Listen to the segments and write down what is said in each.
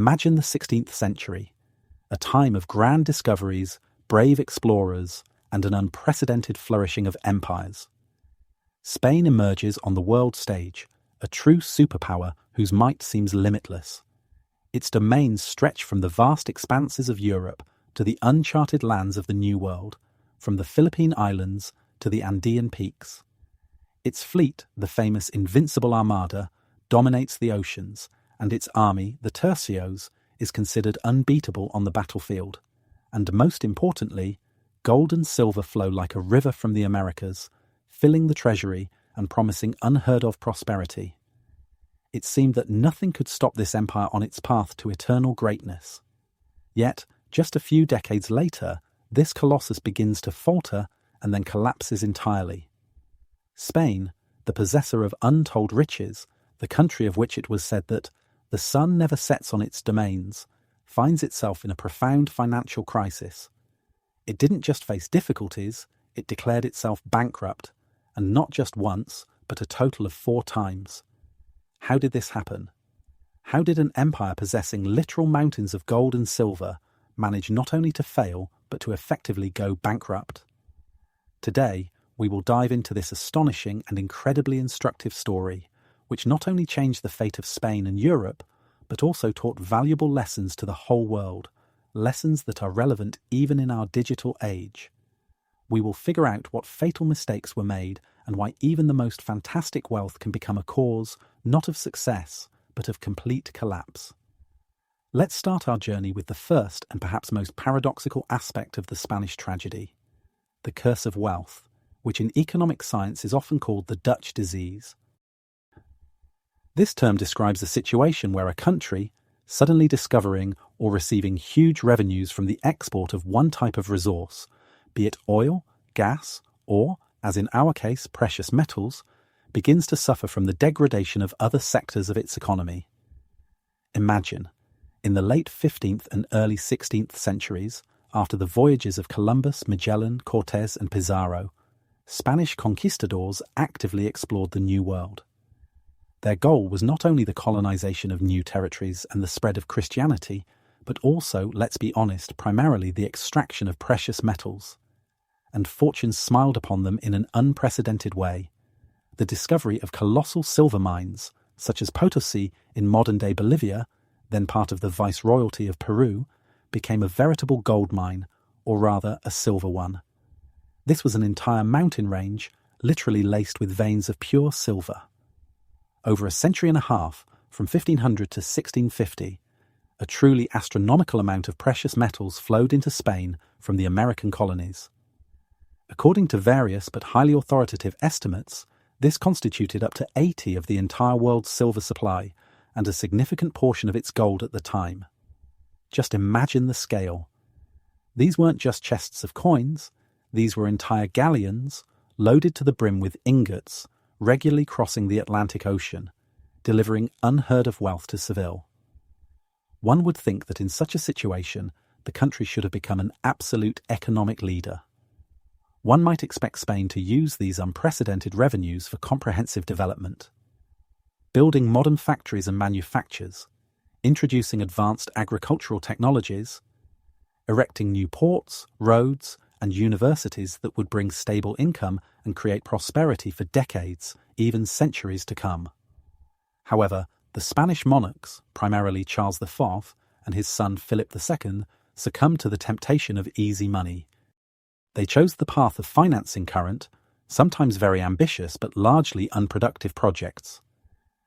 Imagine the 16th century, a time of grand discoveries, brave explorers, and an unprecedented flourishing of empires. Spain emerges on the world stage, a true superpower whose might seems limitless. Its domains stretch from the vast expanses of Europe to the uncharted lands of the New World, from the Philippine Islands to the Andean peaks. Its fleet, the famous Invincible Armada, dominates the oceans, and its army, the tercios, is considered unbeatable on the battlefield. And most importantly, gold and silver flow like a river from the Americas, filling the treasury and promising unheard-of prosperity. It seemed that nothing could stop this empire on its path to eternal greatness. Yet, just a few decades later, this colossus begins to falter and then collapses entirely. Spain, the possessor of untold riches, the country of which it was said that the sun never sets on its domains, finds itself in a profound financial crisis. It didn't just face difficulties, it declared itself bankrupt, and not just once, but a total of 4 times. How did this happen? How did an empire possessing literal mountains of gold and silver manage not only to fail, but to effectively go bankrupt? Today, we will dive into this astonishing and incredibly instructive story, which not only changed the fate of Spain and Europe, but also taught valuable lessons to the whole world, lessons that are relevant even in our digital age. We will figure out what fatal mistakes were made and why even the most fantastic wealth can become a cause, not of success, but of complete collapse. Let's start our journey with the first and perhaps most paradoxical aspect of the Spanish tragedy, the curse of wealth, which in economic science is often called the Dutch disease. This term describes a situation where a country, suddenly discovering or receiving huge revenues from the export of one type of resource, be it oil, gas, or, as in our case, precious metals, begins to suffer from the degradation of other sectors of its economy. Imagine, in the late 15th and early 16th centuries, after the voyages of Columbus, Magellan, Cortés, and Pizarro, Spanish conquistadors actively explored the New World. Their goal was not only the colonization of new territories and the spread of Christianity, but also, let's be honest, primarily the extraction of precious metals. And fortune smiled upon them in an unprecedented way. The discovery of colossal silver mines, such as Potosi in modern-day Bolivia, then part of the Viceroyalty of Peru, became a veritable gold mine, or rather a silver one. This was an entire mountain range, literally laced with veins of pure silver. Over a century and a half, from 1500 to 1650, a truly astronomical amount of precious metals flowed into Spain from the American colonies. According to various but highly authoritative estimates, this constituted up to 80% of the entire world's silver supply and a significant portion of its gold at the time. Just imagine the scale. These weren't just chests of coins, these were entire galleons loaded to the brim with ingots, regularly crossing the Atlantic Ocean, delivering unheard-of wealth to Seville. One would think that in such a situation, the country should have become an absolute economic leader. One might expect Spain to use these unprecedented revenues for comprehensive development, building modern factories and manufactures, introducing advanced agricultural technologies, erecting new ports, roads, and universities that would bring stable income and create prosperity for decades, even centuries to come. However, the Spanish monarchs, primarily Charles IV and his son Philip II, succumbed to the temptation of easy money. They chose the path of financing current, sometimes very ambitious but largely unproductive projects.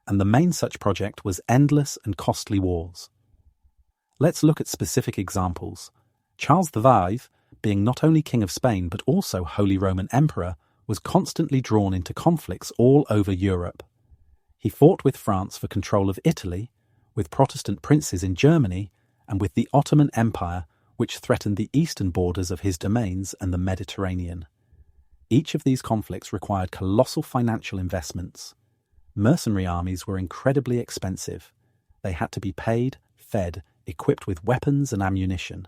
And the main such project was endless and costly wars. Let's look at specific examples. Charles V, being not only King of Spain but also Holy Roman Emperor, was constantly drawn into conflicts all over Europe. He fought with France for control of Italy, with Protestant princes in Germany, and with the Ottoman Empire, which threatened the eastern borders of his domains and the Mediterranean. Each of these conflicts required colossal financial investments. Mercenary armies were incredibly expensive. They had to be paid, fed, equipped with weapons and ammunition.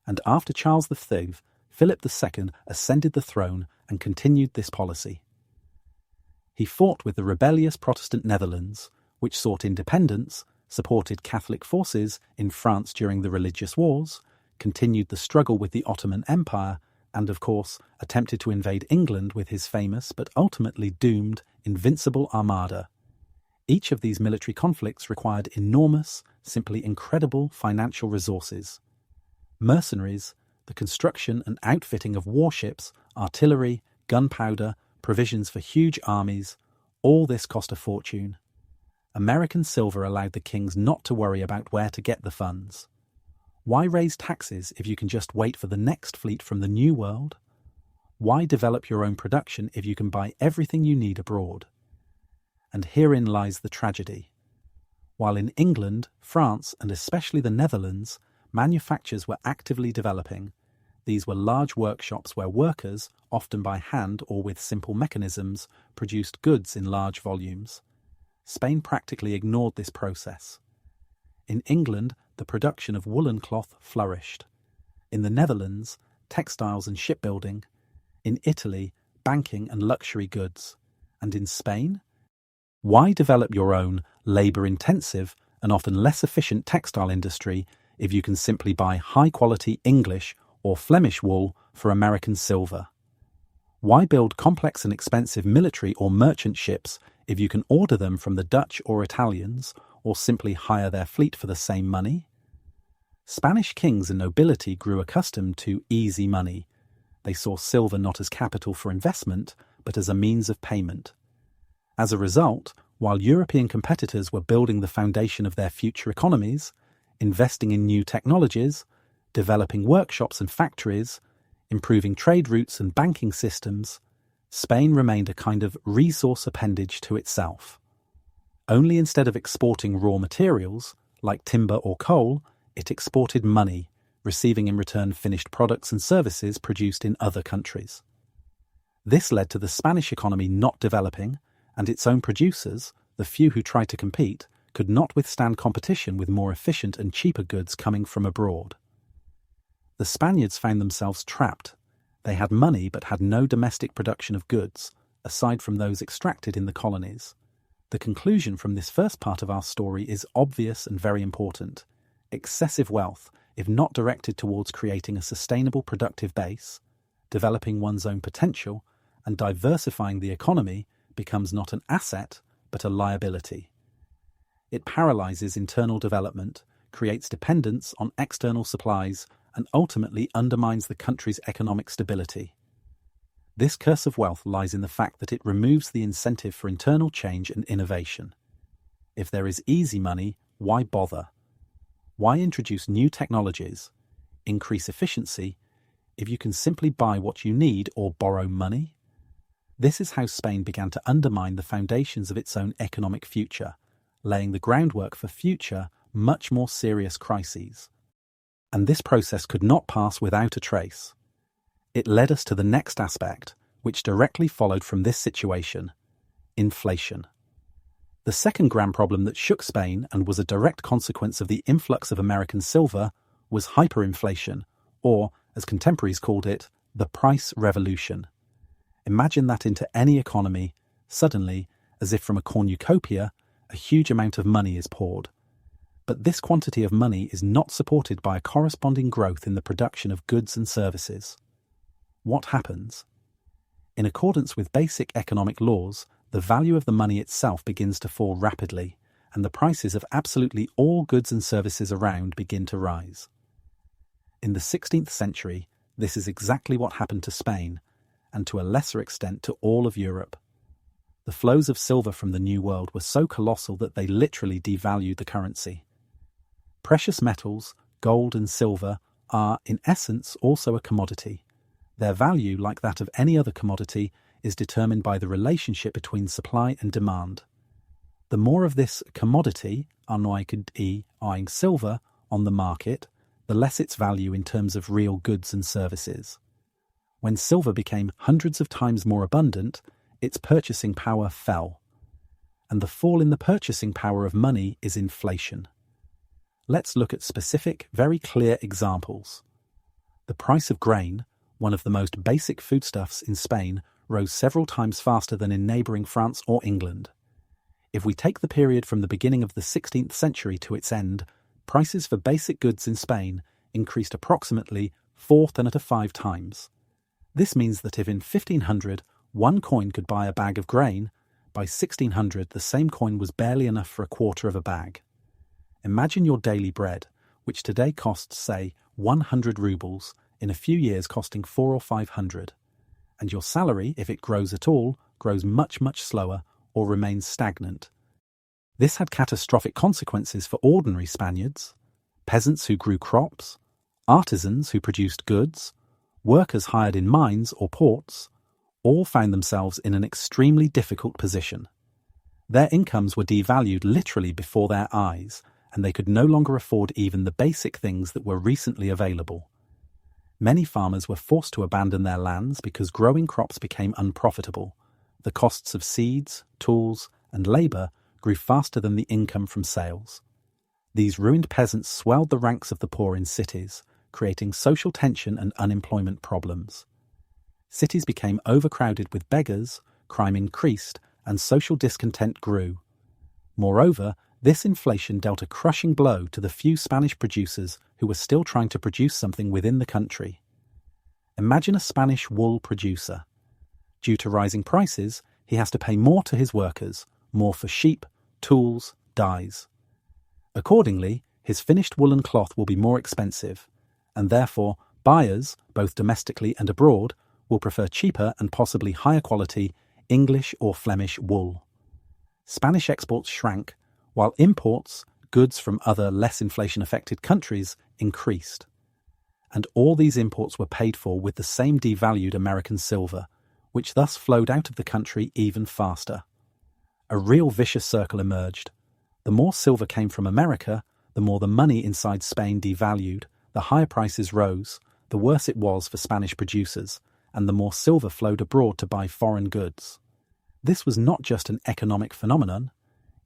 And after Charles V, Philip II ascended the throne and continued this policy. He fought with the rebellious Protestant Netherlands, which sought independence, supported Catholic forces in France during the religious wars, continued the struggle with the Ottoman Empire, and of course attempted to invade England with his famous but ultimately doomed Invincible Armada. Each of these military conflicts required enormous, simply incredible financial resources. Mercenaries, the construction and outfitting of warships, artillery, gunpowder, provisions for huge armies, all this cost a fortune. American silver allowed the kings not to worry about where to get the funds. Why raise taxes if you can just wait for the next fleet from the New World? Why develop your own production if you can buy everything you need abroad? And herein lies the tragedy. While in England, France, and especially the Netherlands, manufactures were actively developing, these were large workshops where workers, often by hand or with simple mechanisms, produced goods in large volumes. Spain practically ignored this process. In England, the production of woolen cloth flourished. In the Netherlands, textiles and shipbuilding. In Italy, banking and luxury goods. And in Spain? Why develop your own labour-intensive and often less efficient textile industry if you can simply buy high-quality English or Flemish wool for American silver? Why build complex and expensive military or merchant ships if you can order them from the Dutch or Italians, or simply hire their fleet for the same money? Spanish kings and nobility grew accustomed to easy money. They saw silver not as capital for investment, but as a means of payment. As a result, while European competitors were building the foundation of their future economies, investing in new technologies, developing workshops and factories, improving trade routes and banking systems, Spain remained a kind of resource appendage to itself. Only instead of exporting raw materials, like timber or coal, it exported money, receiving in return finished products and services produced in other countries. This led to the Spanish economy not developing, and its own producers, the few who tried to compete, could not withstand competition with more efficient and cheaper goods coming from abroad. The Spaniards found themselves trapped. They had money but had no domestic production of goods, aside from those extracted in the colonies. The conclusion from this first part of our story is obvious and very important. Excessive wealth, if not directed towards creating a sustainable productive base, developing one's own potential, and diversifying the economy, becomes not an asset, but a liability. It paralyzes internal development, creates dependence on external supplies, and ultimately undermines the country's economic stability. This curse of wealth lies in the fact that it removes the incentive for internal change and innovation. If there is easy money, why bother? Why introduce new technologies, increase efficiency, if you can simply buy what you need or borrow money? This is how Spain began to undermine the foundations of its own economic future, laying the groundwork for future, much more serious crises. And this process could not pass without a trace. It led us to the next aspect, which directly followed from this situation: inflation. The second grand problem that shook Spain and was a direct consequence of the influx of American silver was hyperinflation, or, as contemporaries called it, the price revolution. Imagine that into any economy, suddenly, as if from a cornucopia, a huge amount of money is poured. But this quantity of money is not supported by a corresponding growth in the production of goods and services. What happens? In accordance with basic economic laws, the value of the money itself begins to fall rapidly, and the prices of absolutely all goods and services around begin to rise. In the 16th century, this is exactly what happened to Spain, and to a lesser extent to all of Europe. The flows of silver from the New World were so colossal that they literally devalued the currency. Precious metals, gold and silver, are, in essence, also a commodity. Their value, like that of any other commodity, is determined by the relationship between supply and demand. The more of this commodity, silver, on the market, the less its value in terms of real goods and services. When silver became hundreds of times more abundant, its purchasing power fell. And the fall in the purchasing power of money is inflation. Let's look at specific, very clear examples. The price of grain, one of the most basic foodstuffs in Spain, rose several times faster than in neighbouring France or England. If we take the period from the beginning of the 16th century to its end, prices for basic goods in Spain increased approximately 4.5 times. This means that if in 1500 one coin could buy a bag of grain, by 1600 the same coin was barely enough for a quarter of a bag. Imagine your daily bread, which today costs, say, 100 rubles, in a few years costing 400 or 500. And your salary, if it grows at all, grows much, much slower or remains stagnant. This had catastrophic consequences for ordinary Spaniards, peasants who grew crops, artisans who produced goods, workers hired in mines or ports, all found themselves in an extremely difficult position. Their incomes were devalued literally before their eyes, and they could no longer afford even the basic things that were recently available. Many farmers were forced to abandon their lands because growing crops became unprofitable. The costs of seeds, tools, and labour grew faster than the income from sales. These ruined peasants swelled the ranks of the poor in cities, creating social tension and unemployment problems. Cities became overcrowded with beggars, crime increased, and social discontent grew. Moreover, this inflation dealt a crushing blow to the few Spanish producers who were still trying to produce something within the country. Imagine a Spanish wool producer. Due to rising prices, he has to pay more to his workers, more for sheep, tools, dyes. Accordingly, his finished woolen cloth will be more expensive, and therefore buyers, both domestically and abroad, will prefer cheaper and possibly higher quality English or Flemish wool. Spanish exports shrank, while imports, goods from other less inflation-affected countries, increased. And all these imports were paid for with the same devalued American silver, which thus flowed out of the country even faster. A real vicious circle emerged. The more silver came from America, the more the money inside Spain devalued, the higher prices rose, the worse it was for Spanish producers, and the more silver flowed abroad to buy foreign goods. This was not just an economic phenomenon,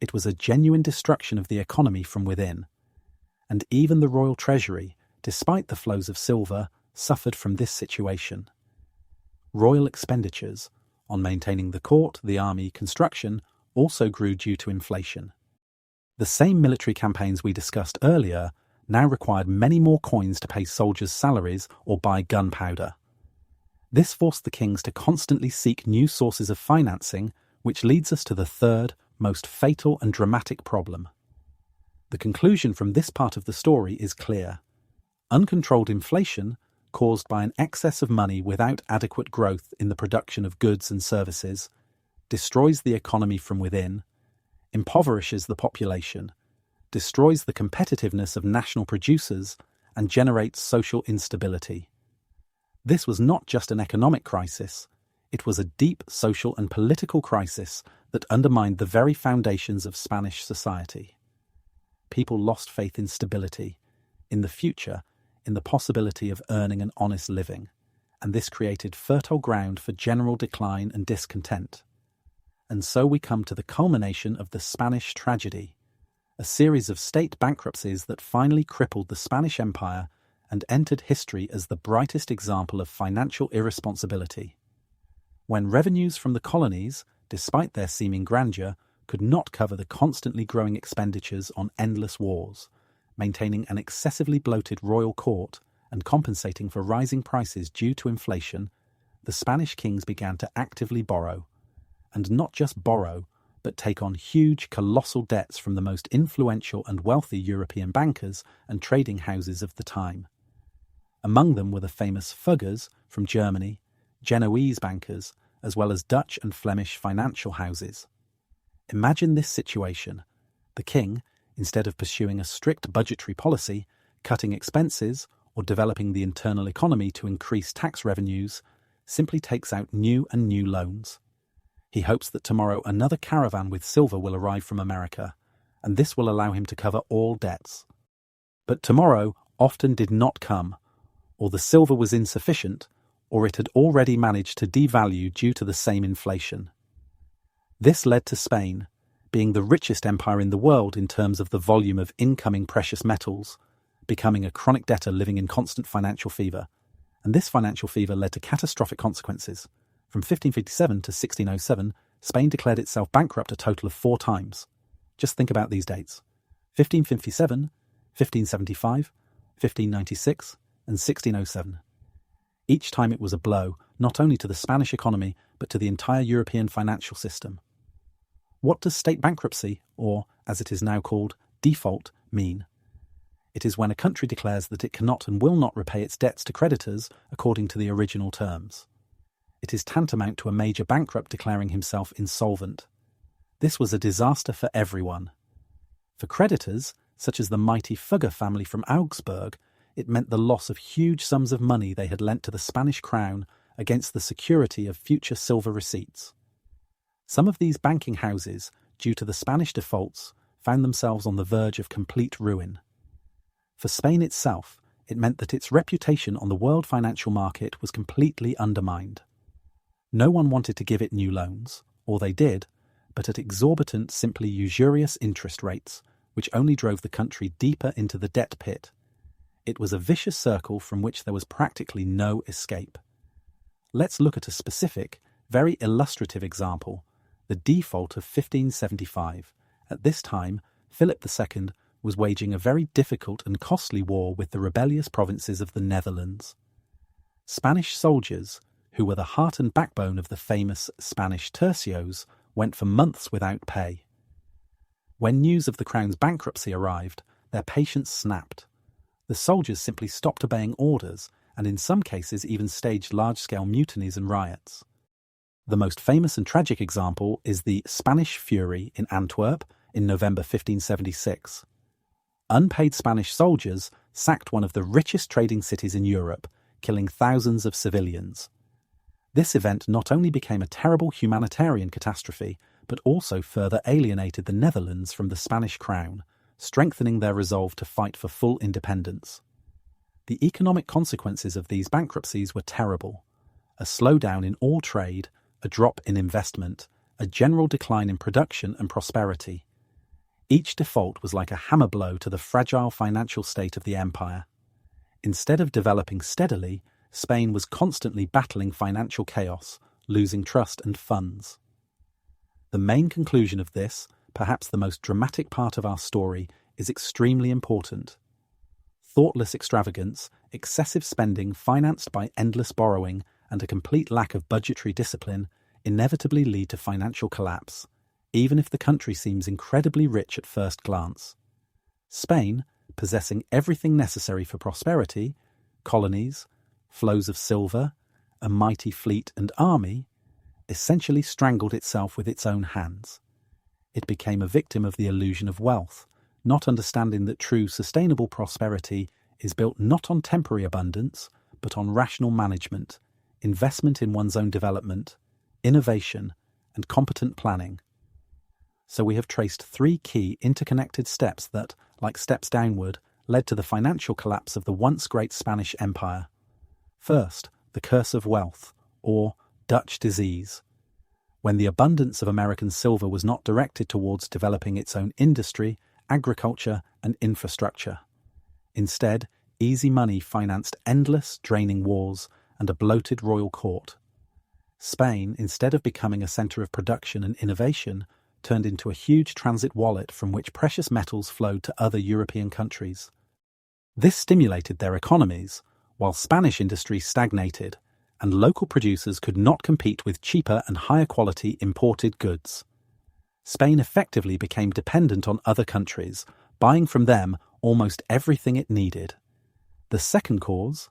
it was a genuine destruction of the economy from within. And even the royal treasury, despite the flows of silver, suffered from this situation. Royal expenditures on maintaining the court, the army, construction also grew due to inflation. The same military campaigns we discussed earlier now required many more coins to pay soldiers' salaries or buy gunpowder. This forced the kings to constantly seek new sources of financing, which leads us to the third, most fatal and dramatic problem. The conclusion from this part of the story is clear. Uncontrolled inflation, caused by an excess of money without adequate growth in the production of goods and services, destroys the economy from within, impoverishes the population, destroys the competitiveness of national producers, and generates social instability. This was not just an economic crisis, it was a deep social and political crisis that undermined the very foundations of Spanish society. People lost faith in stability, in the future, in the possibility of earning an honest living, and this created fertile ground for general decline and discontent. And so we come to the culmination of the Spanish tragedy, a series of state bankruptcies that finally crippled the Spanish Empire and entered history as the brightest example of financial irresponsibility. When revenues from the colonies, despite their seeming grandeur, could not cover the constantly growing expenditures on endless wars, maintaining an excessively bloated royal court and compensating for rising prices due to inflation, the Spanish kings began to actively borrow. And not just borrow, but take on huge, colossal debts from the most influential and wealthy European bankers and trading houses of the time. Among them were the famous Fuggers from Germany, Genoese bankers, as well as Dutch and Flemish financial houses. Imagine this situation. The king, instead of pursuing a strict budgetary policy, cutting expenses, or developing the internal economy to increase tax revenues, simply takes out new and new loans. He hopes that tomorrow another caravan with silver will arrive from America, and this will allow him to cover all debts. But tomorrow often did not come, or the silver was insufficient, or it had already managed to devalue due to the same inflation. This led to Spain, being the richest empire in the world in terms of the volume of incoming precious metals, becoming a chronic debtor living in constant financial fever. And this financial fever led to catastrophic consequences. From 1557 to 1607, Spain declared itself bankrupt a total of 4 times. Just think about these dates: 1557, 1575, 1596, and 1607. Each time it was a blow, not only to the Spanish economy, but to the entire European financial system. What does state bankruptcy, or, as it is now called, default, mean? It is when a country declares that it cannot and will not repay its debts to creditors according to the original terms. It is tantamount to a major bankrupt declaring himself insolvent. This was a disaster for everyone. For creditors, such as the mighty Fugger family from Augsburg, it meant the loss of huge sums of money they had lent to the Spanish crown against the security of future silver receipts. Some of these banking houses, due to the Spanish defaults, found themselves on the verge of complete ruin. For Spain itself, it meant that its reputation on the world financial market was completely undermined. No one wanted to give it new loans, or they did, but at exorbitant, simply usurious interest rates, which only drove the country deeper into the debt pit. It was a vicious circle from which there was practically no escape. Let's look at a specific, very illustrative example, the default of 1575. At this time, Philip II was waging a very difficult and costly war with the rebellious provinces of the Netherlands. Spanish soldiers, who were the heart and backbone of the famous Spanish tercios, went for months without pay. When news of the crown's bankruptcy arrived, their patience snapped. The soldiers simply stopped obeying orders and in some cases even staged large-scale mutinies and riots. The most famous and tragic example is the Spanish Fury in Antwerp in November 1576. Unpaid Spanish soldiers sacked one of the richest trading cities in Europe, killing thousands of civilians. This event not only became a terrible humanitarian catastrophe, but also further alienated the Netherlands from the Spanish crown, strengthening their resolve to fight for full independence. The economic consequences of these bankruptcies were terrible. A slowdown in all trade, a drop in investment, a general decline in production and prosperity. Each default was like a hammer blow to the fragile financial state of the empire. Instead of developing steadily, Spain was constantly battling financial chaos, losing trust and funds. The main conclusion of this, perhaps the most dramatic part of our story, is extremely important. Thoughtless extravagance, excessive spending financed by endless borrowing, and a complete lack of budgetary discipline inevitably lead to financial collapse, even if the country seems incredibly rich at first glance. Spain, possessing everything necessary for prosperity, colonies, flows of silver, a mighty fleet and army, essentially strangled itself with its own hands. It became a victim of the illusion of wealth, not understanding that true sustainable prosperity is built not on temporary abundance, but on rational management, investment in one's own development, innovation, and competent planning. So we have traced 3 key interconnected steps that, like steps downward, led to the financial collapse of the once great Spanish Empire. First, the curse of wealth, or Dutch disease. When the abundance of American silver was not directed towards developing its own industry, agriculture, and infrastructure. Instead, easy money financed endless, draining wars and a bloated royal court. Spain, instead of becoming a centre of production and innovation, turned into a huge transit wallet from which precious metals flowed to other European countries. This stimulated their economies, while Spanish industry stagnated, and local producers could not compete with cheaper and higher quality imported goods. Spain effectively became dependent on other countries, buying from them almost everything it needed. The second cause,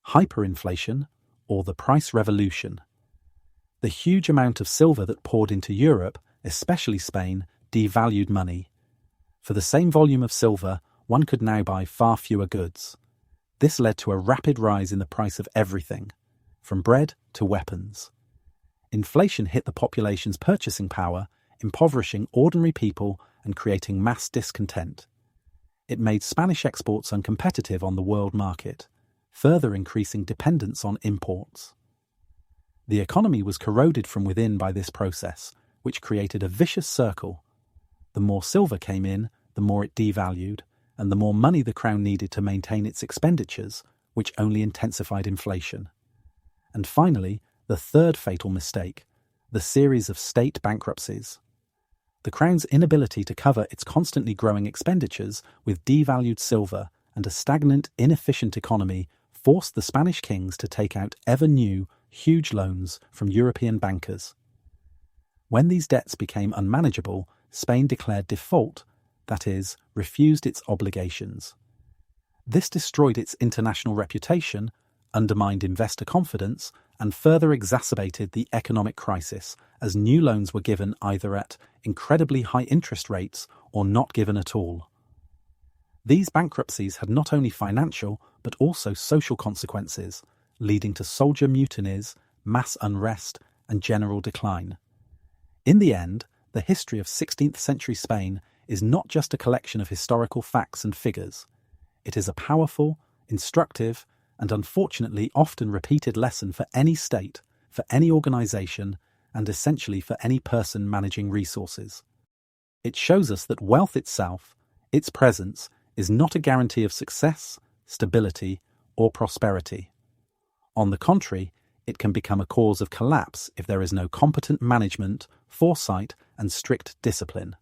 hyperinflation, or the price revolution. The huge amount of silver that poured into Europe, especially Spain, devalued money. For the same volume of silver, one could now buy far fewer goods. This led to a rapid rise in the price of everything, from bread to weapons. Inflation hit the population's purchasing power, impoverishing ordinary people and creating mass discontent. It made Spanish exports uncompetitive on the world market, further increasing dependence on imports. The economy was corroded from within by this process, which created a vicious circle. The more silver came in, the more it devalued, and the more money the crown needed to maintain its expenditures, which only intensified inflation. And finally, the third fatal mistake, the series of state bankruptcies. The Crown's inability to cover its constantly growing expenditures with devalued silver and a stagnant, inefficient economy forced the Spanish kings to take out ever new, huge loans from European bankers. When these debts became unmanageable, Spain declared default, that is, refused its obligations. This destroyed its international reputation, undermined investor confidence, and further exacerbated the economic crisis as new loans were given either at incredibly high interest rates or not given at all. These bankruptcies had not only financial but also social consequences, leading to soldier mutinies, mass unrest, and general decline. In the end, the history of 16th century Spain is not just a collection of historical facts and figures. It is a powerful, instructive, and unfortunately often repeated lesson for any state, for any organisation, and essentially for any person managing resources. It shows us that wealth itself, its presence, is not a guarantee of success, stability, or prosperity. On the contrary, it can become a cause of collapse if there is no competent management, foresight, and strict discipline.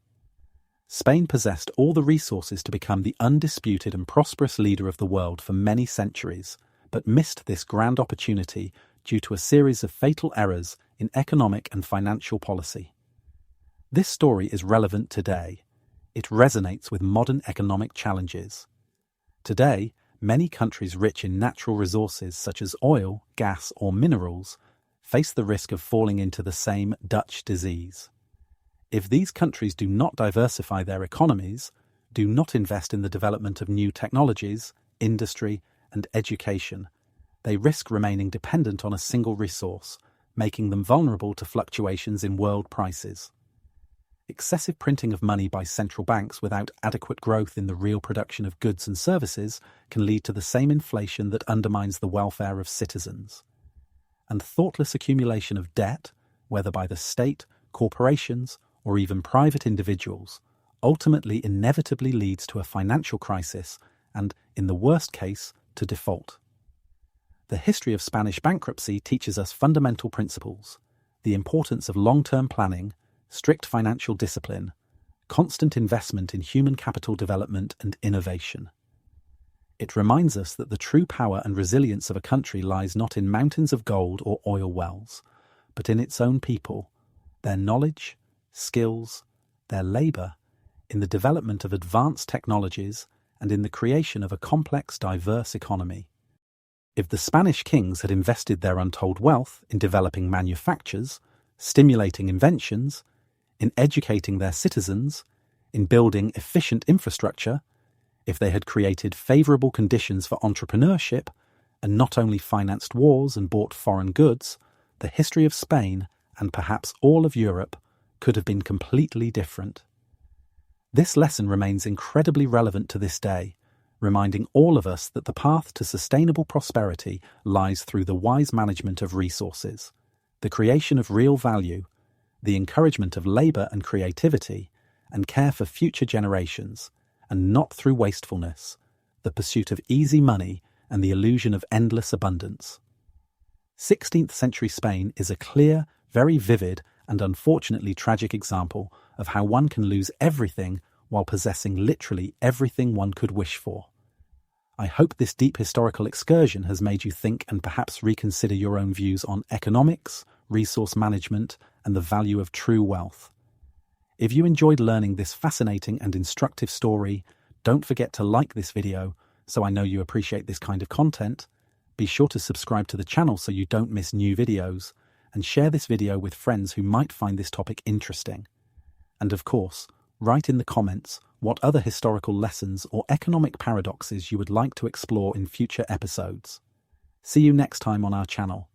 Spain possessed all the resources to become the undisputed and prosperous leader of the world for many centuries, but missed this grand opportunity due to a series of fatal errors in economic and financial policy. This story is relevant today. It resonates with modern economic challenges. Today, many countries rich in natural resources such as oil, gas, or minerals face the risk of falling into the same Dutch disease. If these countries do not diversify their economies, do not invest in the development of new technologies, industry, and education, they risk remaining dependent on a single resource, making them vulnerable to fluctuations in world prices. Excessive printing of money by central banks without adequate growth in the real production of goods and services can lead to the same inflation that undermines the welfare of citizens. And thoughtless accumulation of debt, whether by the state, corporations, or even private individuals, ultimately inevitably leads to a financial crisis and, in the worst case, to default. The history of Spanish bankruptcy teaches us fundamental principles: the importance of long-term planning, strict financial discipline, constant investment in human capital development and innovation. It reminds us that the true power and resilience of a country lies not in mountains of gold or oil wells, but in its own people, their knowledge, skills, their labour, in the development of advanced technologies, and in the creation of a complex, diverse economy. If the Spanish kings had invested their untold wealth in developing manufactures, stimulating inventions, in educating their citizens, in building efficient infrastructure, if they had created favourable conditions for entrepreneurship, and not only financed wars and bought foreign goods, the history of Spain, and perhaps all of Europe, could have been completely different. This lesson remains incredibly relevant to this day, reminding all of us that the path to sustainable prosperity lies through the wise management of resources, the creation of real value, the encouragement of labour and creativity, and care for future generations, and not through wastefulness, the pursuit of easy money and the illusion of endless abundance. 16th century Spain is a clear, very vivid, and unfortunately tragic example of how one can lose everything while possessing literally everything one could wish for. I hope this deep historical excursion has made you think and perhaps reconsider your own views on economics, resource management, and the value of true wealth. If you enjoyed learning this fascinating and instructive story, don't forget to like this video so I know you appreciate this kind of content. Be sure to subscribe to the channel so you don't miss new videos, and share this video with friends who might find this topic interesting. And of course, write in the comments what other historical lessons or economic paradoxes you would like to explore in future episodes. See you next time on our channel.